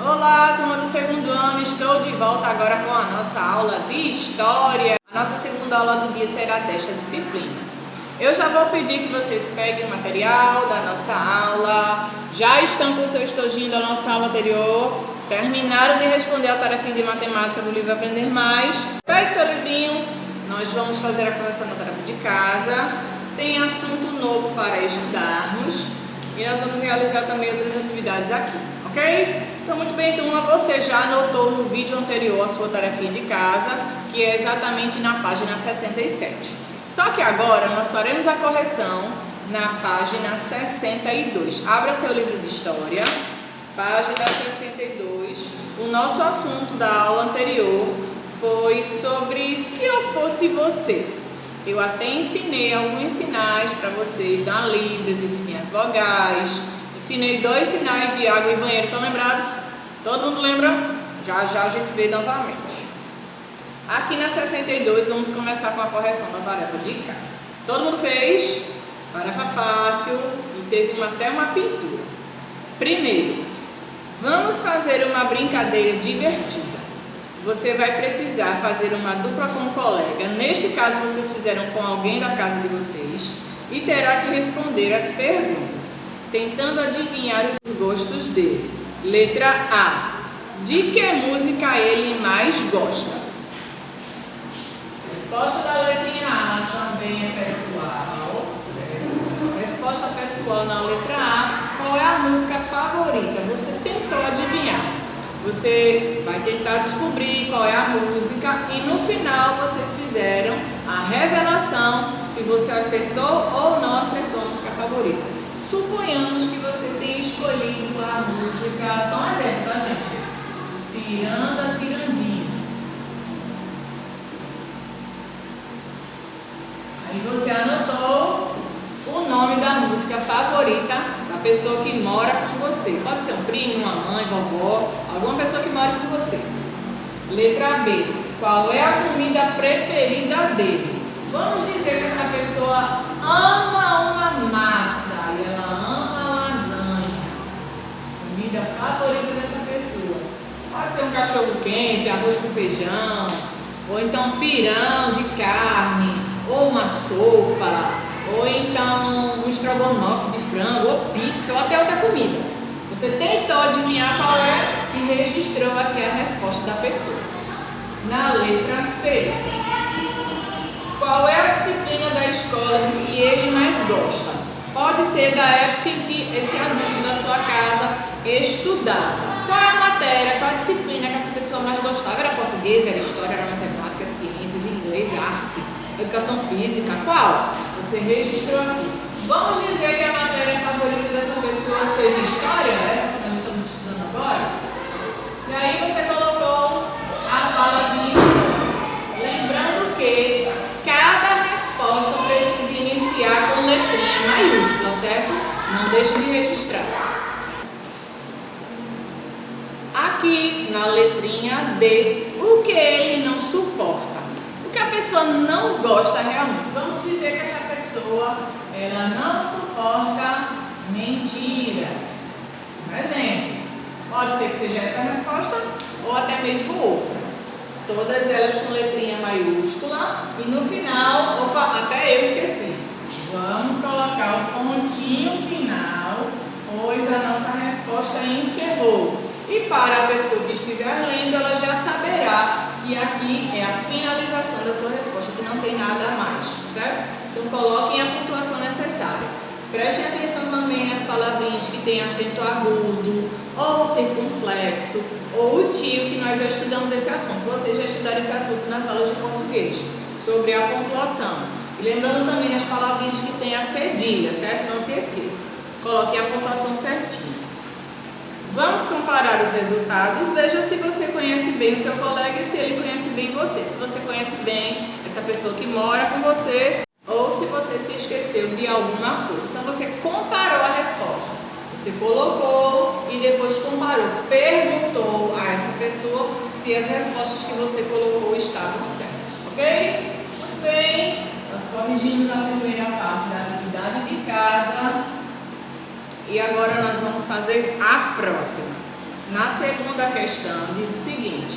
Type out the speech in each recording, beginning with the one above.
Olá, turma do segundo ano, estou de volta agora com a nossa aula de História. A nossa segunda aula do dia será desta disciplina. Eu já vou pedir que vocês peguem o material da nossa aula, já estão com o seu estojinho da nossa aula anterior, terminaram de responder a tarefinha de matemática do livro Aprender Mais. Pegue seu livrinho, nós vamos fazer a correção da tarefa de casa, tem assunto novo para estudarmos e nós vamos realizar também outras atividades aqui. Ok? Então, muito bem, turma, você já anotou no vídeo anterior a sua tarefinha de casa, que é exatamente na página 67. Só que agora nós faremos a correção na página 62. Abra seu livro de História, página 62. O nosso assunto da aula anterior foi sobre se eu fosse você. Eu até ensinei alguns sinais para vocês da Libras, ensinei as vogais, ensinei 2 sinais de água e banheiro. Estão lembrados? Todo mundo lembra? Já já a gente vê novamente. Aqui na 62 vamos começar com a correção da tarefa de casa. Todo mundo fez? Tarefa fácil e teve até uma pintura. Primeiro, vamos fazer uma brincadeira divertida. Você vai precisar fazer uma dupla com um colega. Neste caso, vocês fizeram com alguém da casa de vocês e terá que responder as perguntas, tentando adivinhar os gostos dele. Letra A. De que música ele mais gosta? Resposta da letrinha A também é pessoal, certo? Resposta pessoal na letra A. Qual é a música favorita? Você tentou adivinhar. Você vai tentar descobrir qual é a música e no final vocês fizeram a revelação se você acertou ou não acertou a música favorita. Suponhamos que você tenha escolhido a música, só um exemplo, tá, gente? Ciranda, Cirandinha. Aí você anotou o nome da música favorita da pessoa que mora com você. Pode ser um primo, uma mãe, vovó, alguma pessoa que mora com você. Letra B. Qual é a comida preferida dele? Vamos dizer que essa pessoa ama uma massa e ela ama lasanha. Comida favorita dessa pessoa. Pode ser um cachorro quente, arroz com feijão, ou então pirão de carne, ou uma sopa, ou então um estrogonofe de frango, ou pizza, ou até outra comida. Você tentou adivinhar qual é e registrou aqui a resposta da pessoa. Na letra C. Qual é a disciplina da escola que ele mais gosta? Pode ser da época em que esse adulto da sua casa estudava. Qual é a matéria, qual a disciplina que essa pessoa mais gostava? Era português, era história, era matemática, ciências, inglês, arte, educação física? Qual? Você registrou aqui. Vamos dizer que a matéria favorita dessa pessoa seja história, essa que nós estamos estudando agora? E aí você colocou a palavrinha história. Lembrando que cada resposta precisa iniciar com letrinha maiúscula, certo? Não deixe de registrar. Aqui na letrinha D, o que ele não suporta? O que a pessoa não gosta realmente? Vamos dizer que essa pessoa, ela não suporta mentiras. Por exemplo, pode ser que seja essa a resposta ou até mesmo outra. Todas elas com letrinha maiúscula e no final, opa, até eu esqueci. Vamos colocar o pontinho final, pois a nossa resposta encerrou. E para a pessoa que estiver lendo, ela já saberá que aqui é a finalização da sua resposta, que não tem nada a mais, certo? Então coloquem a pontuação necessária. Prestem atenção também nas palavrinhas que têm acento agudo, ou circunflexo, ou o tio, que nós já estudamos esse assunto. Vocês já estudaram esse assunto nas aulas de português, sobre a pontuação. E lembrando também nas palavrinhas que têm a cedilha, certo? Não se esqueça. Coloquem a pontuação certinha. Vamos comparar os resultados. Veja se você conhece bem o seu colega e se ele conhece bem você. Se você conhece bem essa pessoa que mora com você ou se você se esqueceu de alguma coisa. Então você comparou a resposta. Você colocou e depois comparou. Perguntou a essa pessoa se as respostas que você colocou estavam certas. Ok? Muito bem. Nós corrigimos a primeira parte da atividade de casa. E agora nós vamos fazer a próxima. Na segunda questão, diz o seguinte: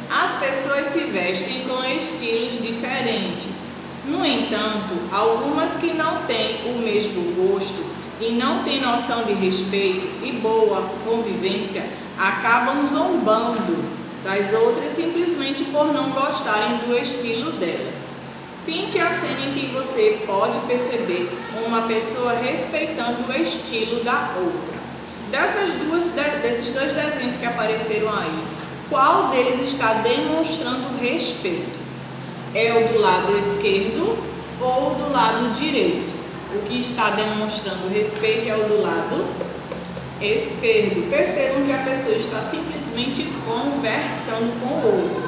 as pessoas se vestem com estilos diferentes. No entanto, algumas que não têm o mesmo gosto e não têm noção de respeito e boa convivência acabam zombando das outras simplesmente por não gostarem do estilo delas. Pinte a cena em que você pode perceber uma pessoa respeitando o estilo da outra. Desses dois desenhos que apareceram aí, qual deles está demonstrando respeito? É o do lado esquerdo ou do lado direito? O que está demonstrando respeito é o do lado esquerdo. Percebam que a pessoa está simplesmente conversando com o outro.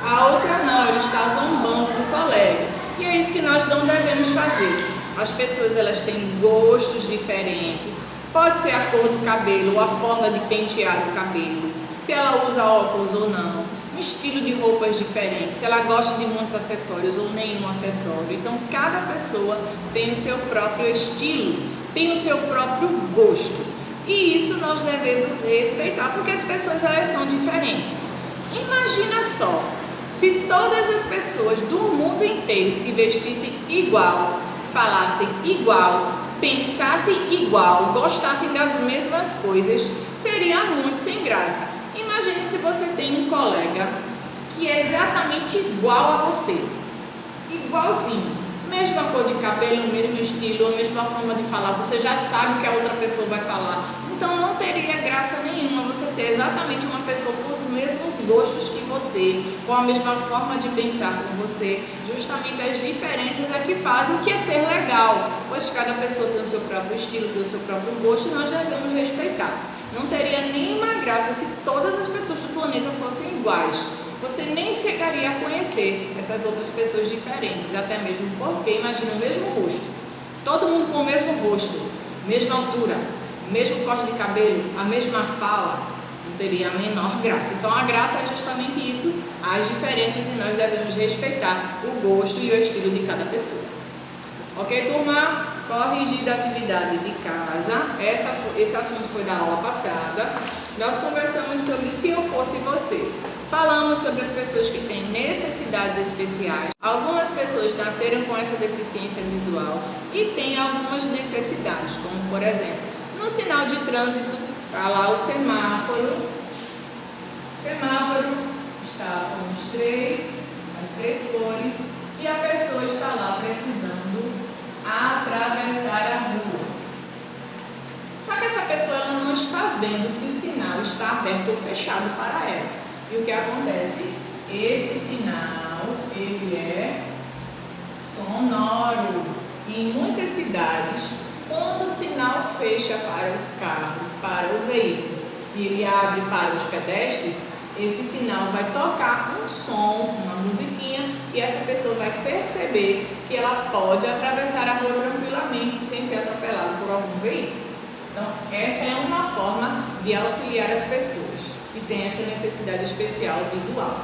A outra não, ele está zombando do colega. E é isso que nós não devemos fazer. As pessoas, elas têm gostos diferentes. Pode ser a cor do cabelo ou a forma de pentear o cabelo, se ela usa óculos ou não, um estilo de roupas diferente, se ela gosta de muitos acessórios ou nenhum acessório. Então, cada pessoa tem o seu próprio estilo, tem o seu próprio gosto. E isso nós devemos respeitar, porque as pessoas, elas são diferentes. Imagina só, se todas as pessoas do mundo inteiro se vestissem igual, falassem igual, pensassem igual, gostassem das mesmas coisas, seria muito sem graça. Imagine se você tem um colega que é exatamente igual a você, igualzinho, mesma cor de cabelo, mesmo estilo, mesma forma de falar, você já sabe o que a outra pessoa vai falar. Então não teria graça nenhuma você ter exatamente uma pessoa com os mesmos gostos que você, com a mesma forma de pensar como você. Justamente as diferenças é que fazem o que é ser legal, pois cada pessoa tem o seu próprio estilo, tem o seu próprio gosto e nós devemos respeitar. Não teria nenhuma graça se todas as pessoas do planeta fossem iguais. Você nem chegaria a conhecer essas outras pessoas diferentes, até mesmo porque imagina o mesmo rosto, todo mundo com o mesmo rosto, mesma altura, mesmo corte de cabelo, a mesma fala, não teria a menor graça. Então a graça é justamente isso, as diferenças, e nós devemos respeitar o gosto e o estilo de cada pessoa. Ok, turma? Corrigida a atividade de casa. Esse assunto foi da aula passada. Nós conversamos sobre se eu fosse você. Falamos sobre as pessoas que têm necessidades especiais. Algumas pessoas nasceram com essa deficiência visual e têm algumas necessidades, como por exemplo, no sinal de trânsito, está lá o semáforo. O semáforo está com as três cores e a pessoa está lá precisando atravessar a rua. Só que essa pessoa, ela não está vendo se o sinal está aberto ou fechado para ela. E o que acontece? Esse sinal, ele é sonoro. Em muitas cidades, quando o sinal fecha para os carros, para os veículos, e ele abre para os pedestres, esse sinal vai tocar um som, uma musiquinha, e essa pessoa vai perceber que ela pode atravessar a rua tranquilamente, sem ser atropelada por algum veículo. Então, essa é uma forma de auxiliar as pessoas que têm essa necessidade especial visual.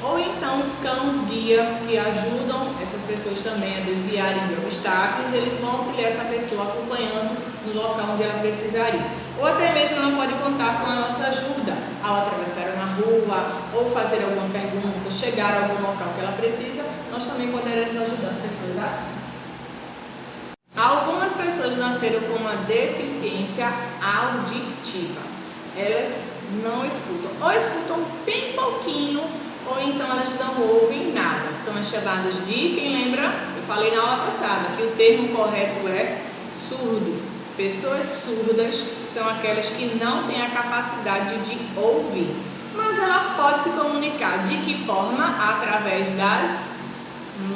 Ou então os cães-guia, que ajudam essas pessoas também a desviarem de obstáculos, eles vão auxiliar essa pessoa acompanhando no local onde ela precisaria. Ou até mesmo ela pode contar com a nossa ajuda ao atravessar na rua, ou fazer alguma pergunta, chegar a algum local que ela precisa, nós também poderemos ajudar as pessoas assim. Algumas pessoas nasceram com uma deficiência auditiva. Elas não escutam, ou escutam bem pouquinho, ou então elas não ouvem nada. São as chamadas de, quem lembra? Eu falei na aula passada que o termo correto é surdo. Pessoas surdas são aquelas que não têm a capacidade de ouvir, mas ela pode se comunicar. De que forma? Através das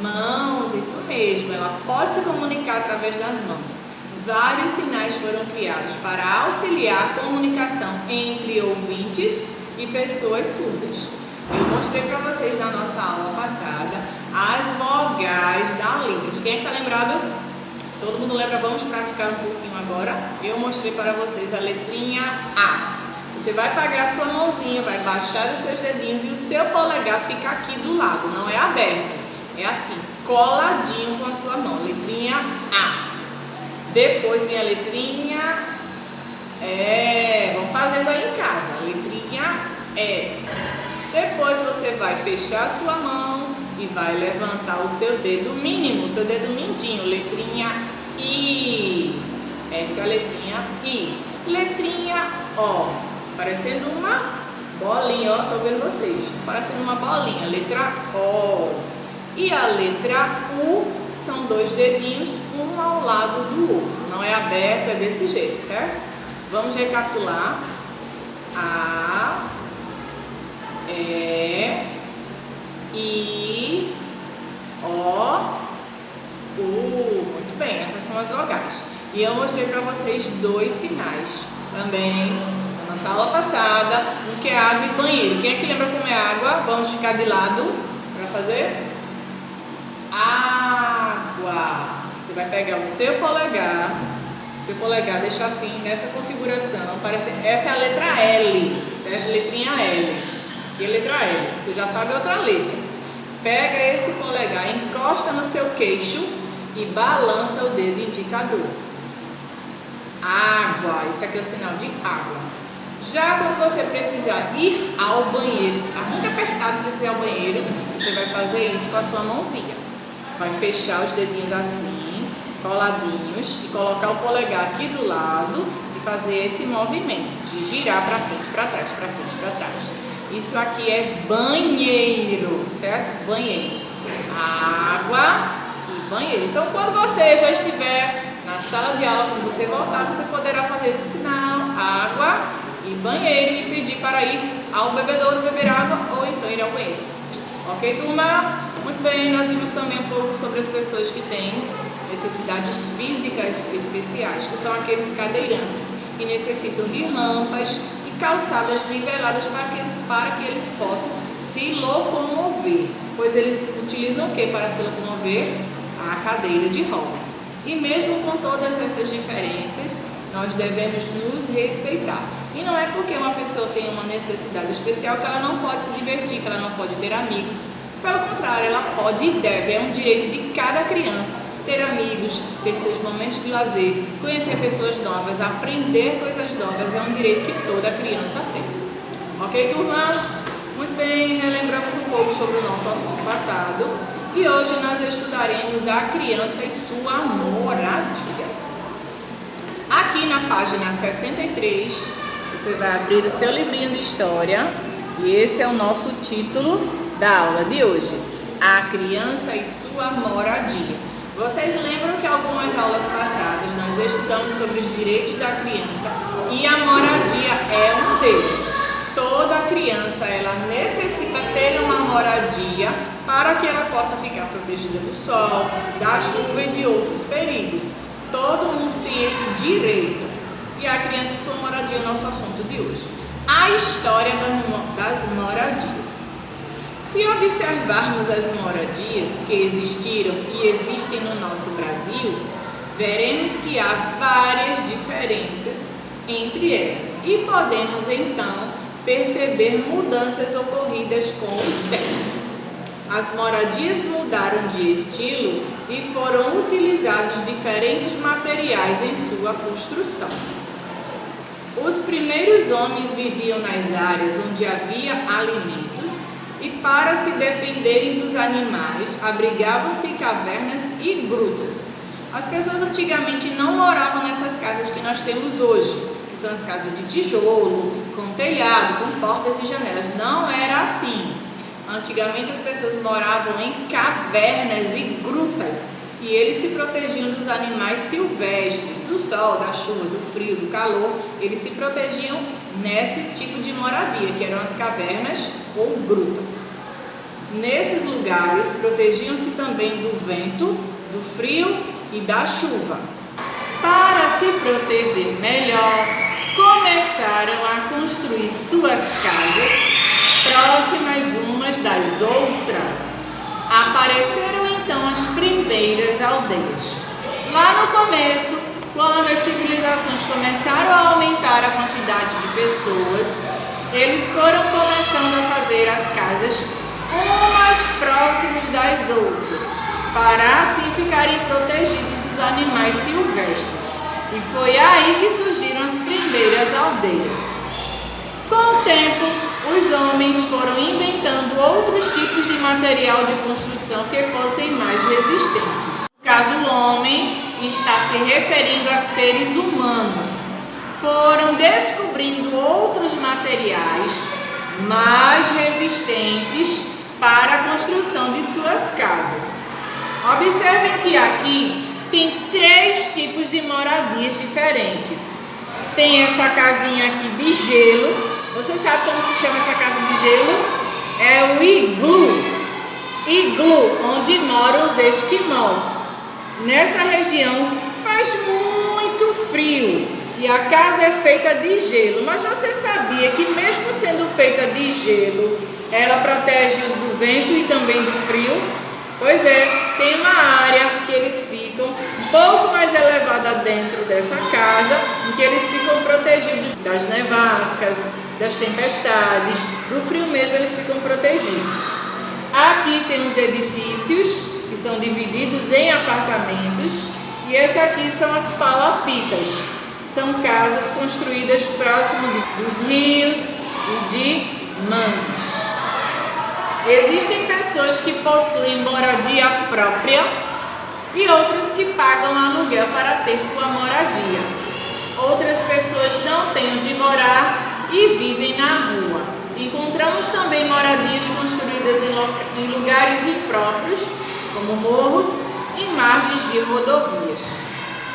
mãos, isso mesmo, ela pode se comunicar através das mãos. Vários sinais foram criados para auxiliar a comunicação entre ouvintes e pessoas surdas. Eu mostrei para vocês na nossa aula passada as vogais da língua. Quem está lembrado? Todo mundo lembra? Vamos praticar um pouquinho agora. Eu mostrei para vocês a letrinha A. Você vai pegar a sua mãozinha, vai baixar os seus dedinhos e o seu polegar fica aqui do lado, não é aberto. É assim, coladinho com a sua mão. Letrinha A. Depois vem a letrinha... vamos fazendo aí em casa. Letrinha E. Depois você vai fechar a sua mão e vai levantar o seu dedo mínimo, o seu dedo mindinho, letrinha I. Essa é a letrinha I. Letrinha O, parecendo uma bolinha, ó, tô vendo vocês, parecendo uma bolinha, letra O. E a letra U são dois dedinhos, um ao lado do outro, não é aberto, é desse jeito, certo? Vamos recapitular. A, E, I, O, U. Muito bem, essas são as vogais. E eu mostrei para vocês dois sinais também na nossa aula passada, o que é água e banheiro. Quem é que lembra como é água? Vamos ficar de lado para fazer? Água. Você vai pegar o seu polegar, deixar assim nessa configuração. Parece, essa é a letra L, certo? Letrinha L. E a letra L. Você já sabe outra letra. Pega esse polegar, encosta no seu queixo e balança o dedo indicador. Água. Esse aqui é o sinal de água. Já quando você precisar ir ao banheiro, se está muito apertado para você ir ao banheiro, você vai fazer isso com a sua mãozinha. Vai fechar os dedinhos assim, coladinhos, e colocar o polegar aqui do lado e fazer esse movimento de girar para frente, para trás, para frente, para trás. Isso aqui é banheiro, certo? Banheiro. Água e banheiro. Então, quando você já estiver na sala de aula, quando você voltar, você poderá fazer esse sinal, água e banheiro, e pedir para ir ao bebedouro beber água ou então ir ao banheiro. Ok, turma? Muito bem, nós vimos também um pouco sobre as pessoas que têm necessidades físicas especiais, que são aqueles cadeirantes que necessitam de rampas e calçadas niveladas para que eles possam se locomover, pois eles utilizam o que para se locomover? A cadeira de rodas. E mesmo com todas essas diferenças, nós devemos nos respeitar. E não é porque uma pessoa tem uma necessidade especial que ela não pode se divertir, que ela não pode ter amigos. Pelo contrário, ela pode e deve, é um direito de cada criança ter amigos, ter seus momentos de lazer, conhecer pessoas novas, aprender coisas novas, é um direito que toda criança tem. Ok, turma? Muito bem, relembramos um pouco sobre o nosso assunto passado e hoje nós estudaremos a criança e sua moradia. Aqui na página 63, você vai abrir o seu livrinho de história e esse é o nosso título da aula de hoje, a criança e sua moradia. Vocês lembram que algumas aulas passadas nós estudamos sobre os direitos da criança e a moradia é um deles. Toda criança ela necessita ter uma moradia para que ela possa ficar protegida do sol, da chuva e de outros perigos. Todo mundo tem esse direito. E a criança e sua moradia é o nosso assunto de hoje. A história das moradias. Se observarmos as moradias que existiram e existem no nosso Brasil, veremos que há várias diferenças entre elas e podemos então perceber mudanças ocorridas com o tempo. As moradias mudaram de estilo e foram utilizados diferentes materiais em sua construção. Os primeiros homens viviam nas áreas onde havia alimentos e para se defenderem dos animais, abrigavam-se em cavernas e grutas. As pessoas antigamente não moravam nessas casas que nós temos hoje, que são as casas de tijolo, com telhado, com portas e janelas. Não era assim. Antigamente as pessoas moravam em cavernas e grutas e eles se protegiam dos animais silvestres, do sol, da chuva, do frio, do calor. Eles se protegiam nesse tipo de moradia, que eram as cavernas ou grutas. Nesses lugares, protegiam-se também do vento, do frio e da chuva. Para se proteger melhor, começaram a construir suas casas próximas umas das outras. Apareceram então as primeiras aldeias. Lá no começo, quando as civilizações começaram a aumentar a quantidade de pessoas, eles foram começando a fazer as casas umas próximas das outras, para assim ficarem protegidos dos animais silvestres. E foi aí que surgiram as primeiras aldeias. Com o tempo, os os homens foram inventando outros tipos de material de construção que fossem mais resistentes. No caso, o homem está se referindo a seres humanos. Foram descobrindo outros materiais mais resistentes para a construção de suas casas. Observem que aqui tem 3 tipos de moradias diferentes. Tem essa casinha aqui de gelo. Você sabe como se chama essa casa de gelo? É o iglu. Iglu, onde moram os esquimós. Nessa região faz muito frio e a casa é feita de gelo. Mas você sabia que mesmo sendo feita de gelo, ela protege-os do vento e também do frio? Pois é, tem uma área que eles ficam um pouco mais elevada dentro dessa casa, em que eles ficam protegidos das nevascas, das tempestades, do frio mesmo eles ficam protegidos. Aqui tem os edifícios, que são divididos em apartamentos, e esse aqui são as palafitas. São casas construídas próximo dos rios e de mangues. Existem pessoas que possuem moradia própria e outras que pagam aluguel para ter sua moradia. Outras pessoas não têm onde morar e vivem na rua. Encontramos também moradias construídas em lugares impróprios, como morros e margens de rodovias.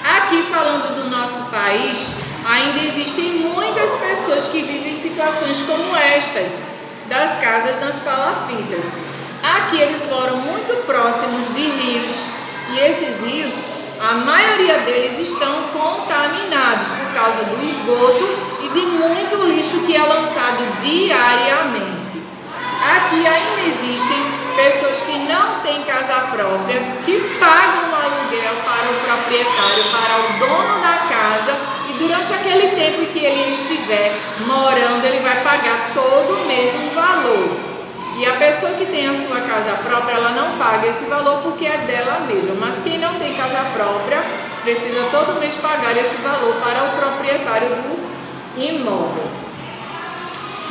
Aqui, falando do nosso país, ainda existem muitas pessoas que vivem em situações como estas, das casas nas palafitas. Aqui eles moram muito próximos de rios e esses rios, a maioria deles estão contaminados por causa do esgoto e de muito lixo que é lançado diariamente. Aqui ainda existem pessoas que não têm casa própria, que pagam um aluguel para o proprietário, para o dono da casa, e durante aquele tempo em que ele estiver morando, ele vai pagar todo o mesmo valor. E a pessoa que tem a sua casa própria, ela não paga esse valor porque é dela mesma, mas quem não tem casa própria precisa todo mês pagar esse valor para o proprietário do imóvel.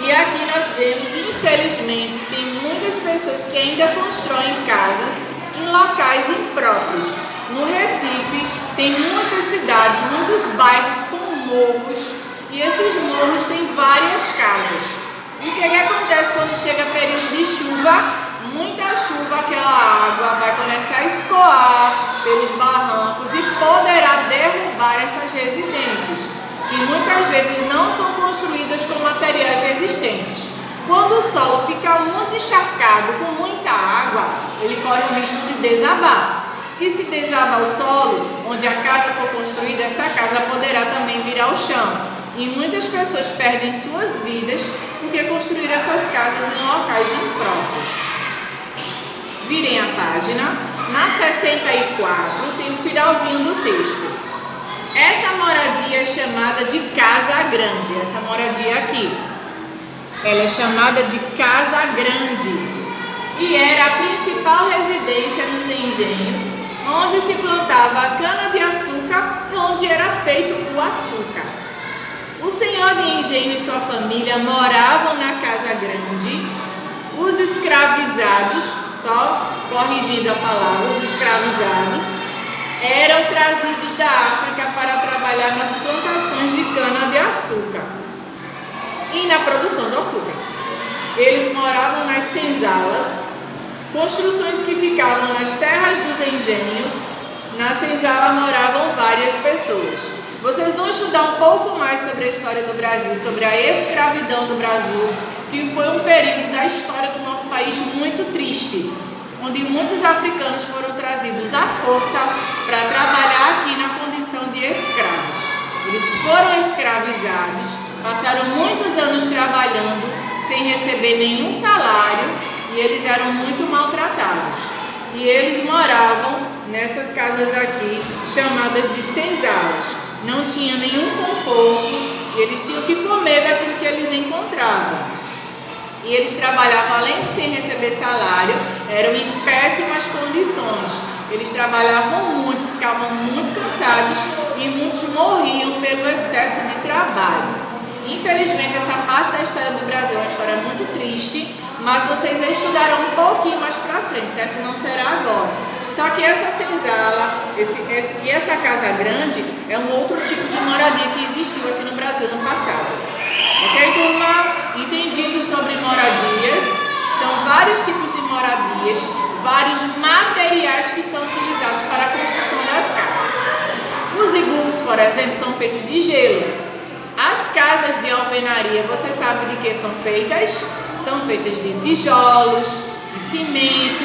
E aqui nós vemos, infelizmente, tem muitas pessoas que ainda constroem casas em locais impróprios. No Recife tem muitas cidades, muitos bairros com morros, e esses morros têm várias casas. E o que acontece quando chega período de chuva? Muita chuva, aquela água vai começar a escoar pelos barrancos e poderá derrubar essas residências, que muitas vezes não são construídas com materiais resistentes. Quando o solo fica muito encharcado, com muita água, ele corre o risco de desabar. E se desabar o solo, onde a casa for construída, essa casa poderá também vir ao chão. E muitas pessoas perdem suas vidas porque construíram essas casas em locais impróprios. Virem a página. Na 64 tem o finalzinho do texto. Essa moradia é chamada de Casa Grande, essa moradia aqui. Ela é chamada de Casa Grande e era a principal residência nos engenhos, onde se plantava a cana-de-açúcar e onde era feito o açúcar. O senhor de engenho e sua família moravam na Casa Grande. Os escravizados, só corrigindo a palavra, os escravizados, eram trazidos da África para trabalhar nas plantações de cana-de-açúcar e na produção do açúcar. Eles moravam nas senzalas, construções que ficavam nas terras dos engenhos. Na senzala moravam várias pessoas. Vocês vão estudar um pouco mais sobre a história do Brasil, sobre a escravidão do Brasil, que foi um período da história do nosso país muito triste, onde muitos africanos foram trazidos à força para trabalhar aqui na condição de escravos. Eles foram escravizados, passaram muitos anos trabalhando sem receber nenhum salário e eles eram muito maltratados. E eles moravam nessas casas aqui, chamadas de senzalas. Não tinha nenhum conforto e eles tinham que comer daquilo que eles encontravam. E eles trabalhavam, além de sem receber salário, eram em péssimas condições. Eles trabalhavam muito, ficavam muito cansados e muitos morriam pelo excesso de trabalho. Infelizmente, essa parte da história do Brasil é uma história muito triste. triste, mas vocês estudarão um pouquinho mais para frente, certo? Não será agora. Só que essa senzala e essa casa grande é um outro tipo de moradia que existiu aqui no Brasil no passado. Ok, turma? Entendido sobre moradias, são vários tipos de moradias, vários materiais que são utilizados para a construção das casas. Os iglus, por exemplo, são feitos de gelo. As casas de alvenaria, você sabe de que são feitas? São feitas de tijolos, de cimento,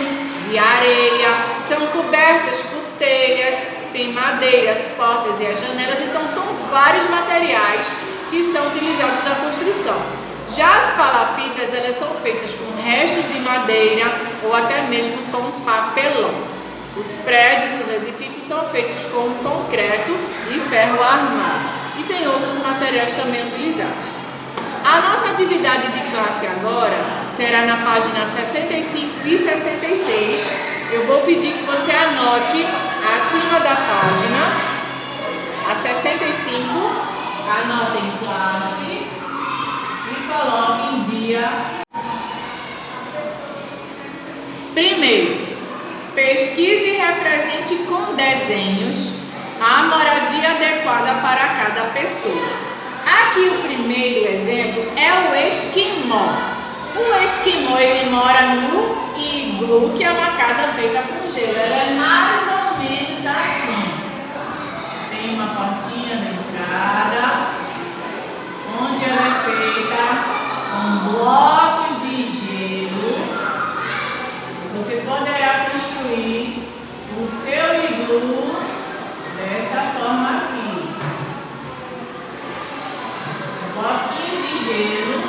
de areia, são cobertas por telhas, tem madeira, as portas e as janelas, então são vários materiais que são utilizados na construção. Já as palafitas, elas são feitas com restos de madeira ou até mesmo com papelão. Os prédios, os edifícios são feitos com concreto e ferro armado. E tem outros materiais também utilizados. A nossa atividade de classe agora será na página 65 e 66. Eu vou pedir que você anote acima da página, a 65, anote em classe e coloque em dia. Primeiro, pesquise e represente com desenhos a moradia adequada para cada pessoa. Aqui o primeiro exemplo é o esquimó. O esquimó, ele mora no iglu, que é uma casa feita com gelo. Ela é mais ou menos assim. Tem uma portinha na entrada, onde ela é feita com blocos de gelo. Você poderá construir o seu iglu dessa forma aqui. Bloquinhos de gelo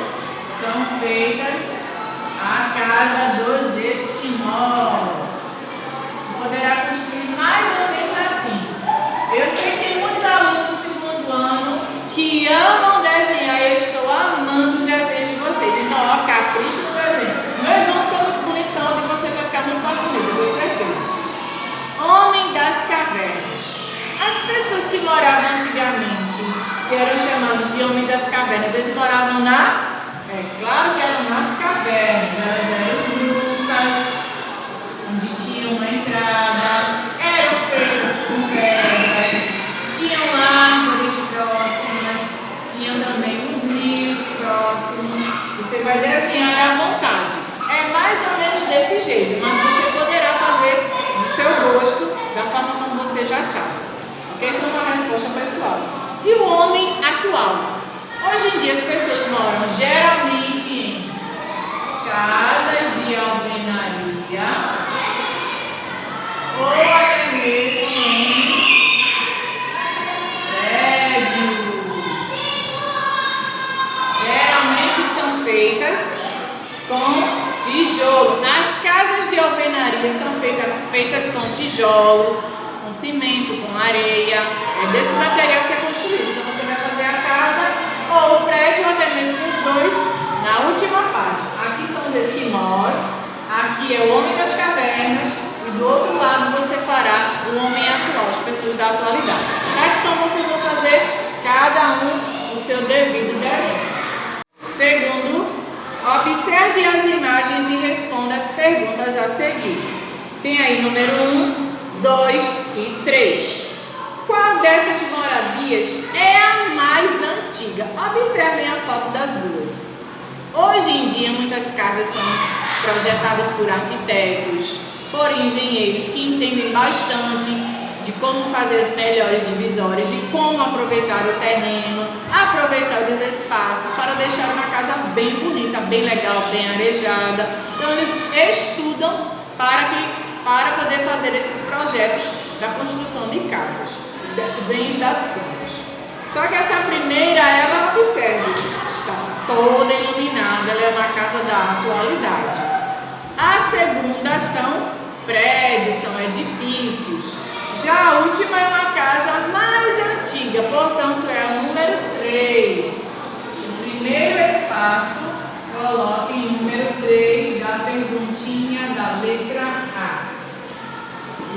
são feitas a casa dos esquimós. Você poderá construir mais ou menos assim. Eu sei que tem muitos alunos do segundo ano que amam desenhar e eu estou amando os desenhos de vocês. Então, ó, capricha no desenho. Meu irmão ficou muito bonitão e você vai ficar muito mais bonito, eu tenho certeza. Homem das cavernas. As pessoas que moravam antigamente, que eram chamados de homens das cavernas, eles moravam claro que eram nas cavernas, elas eram grupos, onde tinham uma entrada, eram feitas com pedras, tinham árvores próximas, tinham também os rios próximos. Você vai desenhar à vontade. É mais ou menos desse jeito, mas você poderá fazer do seu gosto, da forma como você já sabe. Ok? Então, uma resposta pessoal. E o homem atual? Hoje em dia as pessoas moram geralmente em casas de alvenaria ou até mesmo em prédios. Geralmente são feitas com tijolo. As casas de alvenaria são feitas com tijolos, com cimento, com areia. É desse material que é construído. Então você vai fazer a casa ou o prédio, ou até mesmo os dois, na última parte. Aqui são os esquimós, aqui é o homem das cavernas e do outro lado você fará o homem atual, as pessoas da atualidade. Certo? Então vocês vão fazer cada um o seu devido desenho. Segundo, observe as imagens e responda as perguntas a seguir. Tem aí número 1, 2 e 3. Qual dessas moradias é a mais antiga? Observem a foto das duas. Hoje em dia, muitas casas são projetadas por arquitetos, por engenheiros que entendem bastante de como fazer as melhores divisórias, de como aproveitar o terreno, aproveitar os espaços para deixar uma casa bem bonita, bem legal, bem arejada. Então, eles estudam para poder fazer esses projetos da construção de casas, os desenhos das plantas. Só que essa primeira, ela observe, está toda iluminada, ela é uma casa da atualidade. A segunda são prédios, são edifícios. Já a última é uma casa mais antiga, portanto é a número 3. O primeiro espaço, coloque em número 3 da perguntinha da letra A.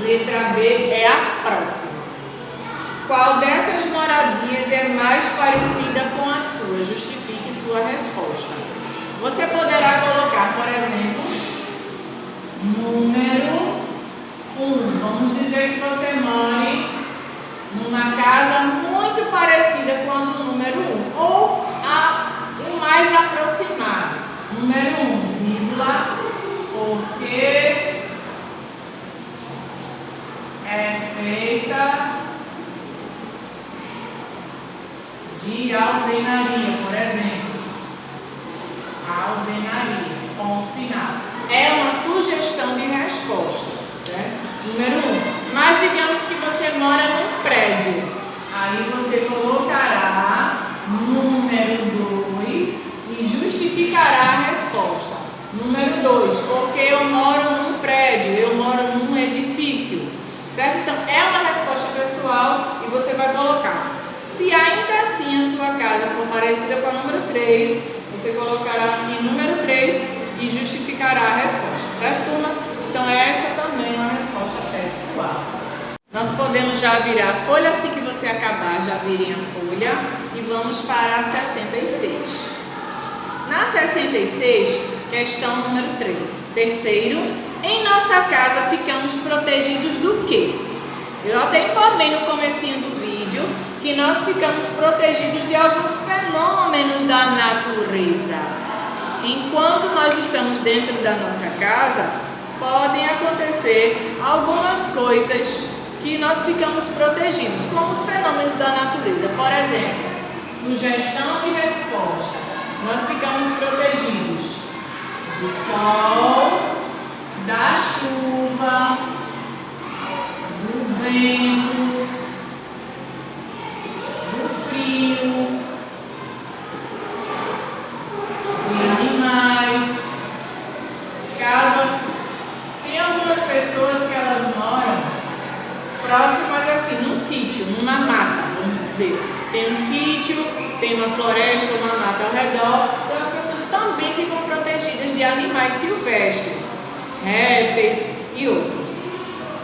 Letra B é a próxima. Qual dessas moradias é mais parecida com a sua? Justifique sua resposta. Você poderá Número 1, vírgula, porque é feita de alvenaria, por exemplo. Alvenaria, ponto final. É uma sugestão de resposta, certo? Número 1. Mas digamos que você mora num prédio. Aí você colocará número 2 e justificará a resposta. Número 2, porque eu moro num prédio, eu moro num edifício, certo? Então é uma resposta pessoal e você vai colocar. Se ainda assim a sua casa for parecida com a número 3, você colocará aqui número 3 e justificará a resposta, certo, turma? Então essa também é uma resposta pessoal. Nós podemos já virar a folha, assim que você acabar, já virem a folha e vamos para a 66. Na 66, questão número 3. Terceiro, em nossa casa ficamos protegidos do quê? Eu até informei no comecinho do vídeo que nós ficamos protegidos de alguns fenômenos da natureza. Enquanto nós estamos dentro da nossa casa, podem acontecer algumas coisas que nós ficamos protegidos, como os fenômenos da natureza. Por exemplo, sugestão de resposta. Nós ficamos protegidos do sol, da chuva, do vento, do frio, de animais. Tem algumas pessoas que elas moram próximas assim, num sítio, numa mata, vamos dizer. Tem um sítio, tem uma floresta, uma mata ao redor, então as pessoas também ficam protegidas de animais silvestres, répteis e outros.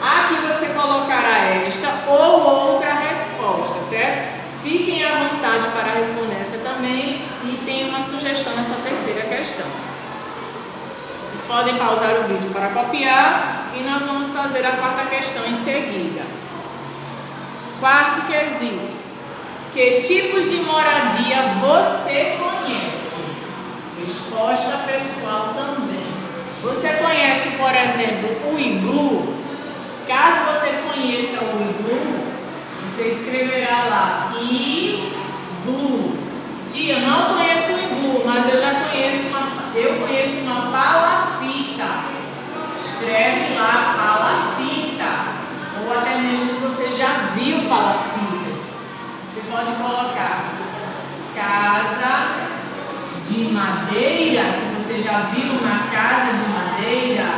Aqui você colocará esta ou outra resposta, certo? Fiquem à vontade para responder essa também e tem uma sugestão nessa terceira questão. Vocês podem pausar o vídeo para copiar e nós vamos fazer a quarta questão em seguida. Quarto quesito. Que tipos de moradia você conhece? Resposta pessoal também. Você conhece, por exemplo, o iglu? Caso você conheça o iglu, você escreverá lá iglu. Tia, eu não conheço o iglu, mas eu conheço uma palafita. Escreve lá palafita. Ou até mesmo que você já viu palafitas. Você pode colocar casa de madeira, se você já viu uma casa de madeira.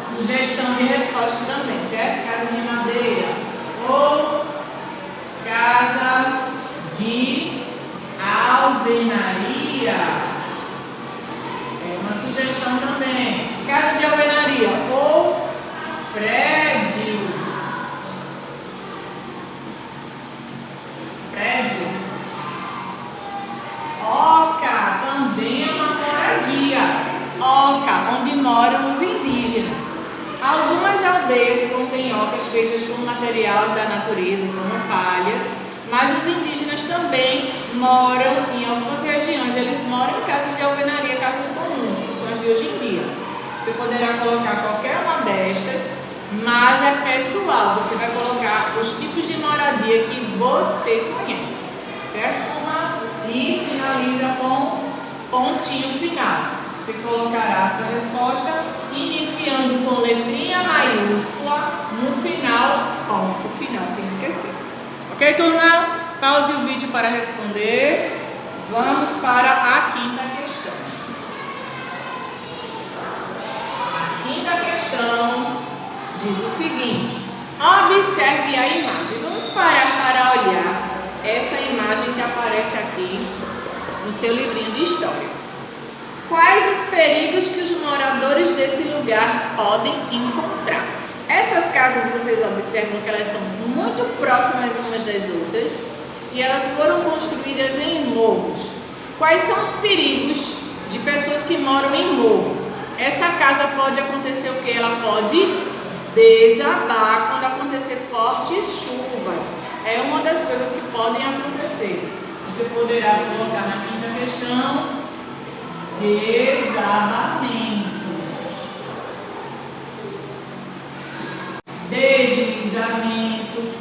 Sugestão de resposta também, certo? Casa de madeira. Ou casa de alvenaria. É uma sugestão também. Casa de alvenaria. Ou prédios. Oca também é uma moradia. Oca, onde moram os indígenas. Algumas aldeias contêm ocas feitas com material da natureza, como palhas, mas os indígenas também moram em algumas regiões. Eles moram em casas de alvenaria, casas comuns, que são as de hoje em dia. Você poderá colocar qualquer uma destas, mas é pessoal. Você vai colocar os tipos de moradia que você conhece, certo? E finaliza com pontinho final. Você colocará a sua resposta iniciando com letrinha maiúscula, no final, ponto final, sem esquecer. Ok, turma? Pause o vídeo para responder. Vamos para a quinta questão. A quinta questão diz o seguinte: observe a imagem. Vamos parar para olhar essa imagem que aparece aqui no seu livrinho de história. Quais os perigos que os moradores desse lugar podem encontrar? Essas casas, vocês observam que elas são muito próximas umas das outras e elas foram construídas em morros. Quais são os perigos de pessoas que moram em morro? Essa casa pode acontecer o que? Ela pode desabar quando acontecer fortes chuvas. É uma das coisas que podem acontecer. Você poderá colocar na quinta questão: desabar. desabamento, deslizamento.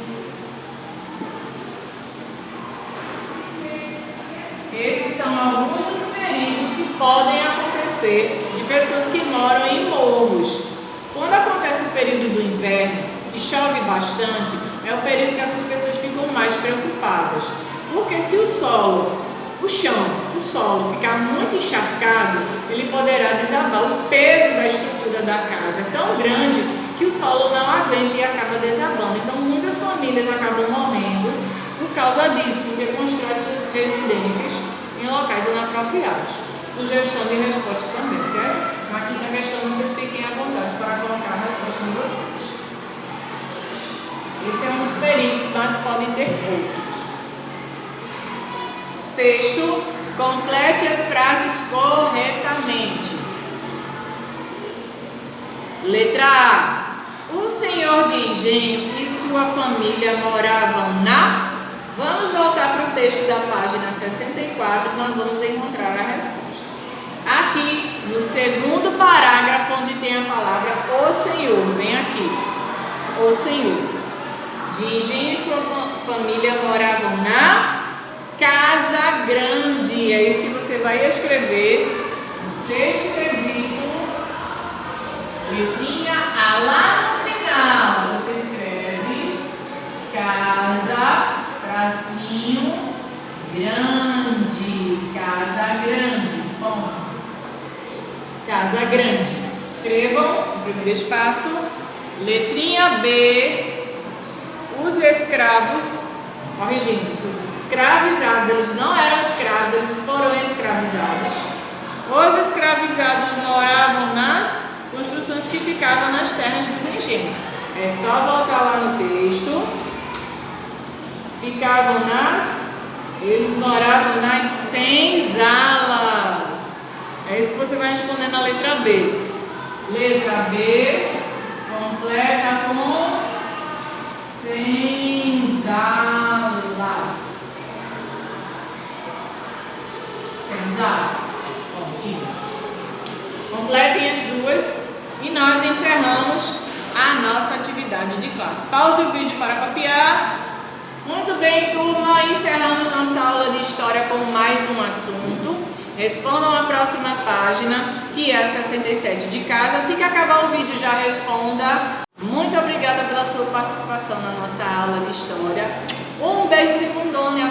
Esses são alguns dos perigos que podem acontecer de pessoas que moram em morros. Quando acontece o período do inverno, que chove bastante, é o período que essas pessoas ficam mais preocupadas. Porque se o solo ficar muito encharcado, ele poderá desabar. O peso da estrutura da casa é tão grande que o solo não aguenta e acaba desabando. Então muitas famílias acabam morrendo por causa disso, porque constroem suas residências em locais inapropriados. Sugestão de resposta também, certo? Na quinta questão, vocês fiquem à vontade para colocar a resposta de vocês. Esse é um dos perigos, mas podem ter outros. Sexto, complete as frases corretamente. Letra A. O senhor de engenho e sua família moravam na... Vamos voltar para o texto da página 64, nós vamos encontrar a resposta. Aqui, no segundo parágrafo, onde tem a palavra o Senhor, bem aqui. O Senhor. De engenho e sua família moravam na casa grande. É isso que você vai escrever no sexto quesito. Letrinha A lá no final. Você escreve casa, tracinho, grande. Casa grande. Ponto. Casa grande. Escrevam no primeiro espaço. Letrinha B. Os escravos, corrigindo, os escravizados, eles não eram escravos, eles foram escravizados. Os escravizados moravam nas construções que ficavam nas terras dos engenhos. É só voltar lá no texto. Eles moravam nas senzalas. É isso que você vai responder na letra B. Letra B, completa com senzalas. Senzalas. Pontinho. Completem as duas e nós encerramos a nossa atividade de classe. Pause o vídeo para copiar. Muito bem, turma, encerramos nossa aula de história com mais um assunto. Respondam a próxima página, que é a 67 de casa. Assim que acabar o vídeo, já responda. Muito obrigada pela sua participação na nossa aula de história. Um beijo, segundona.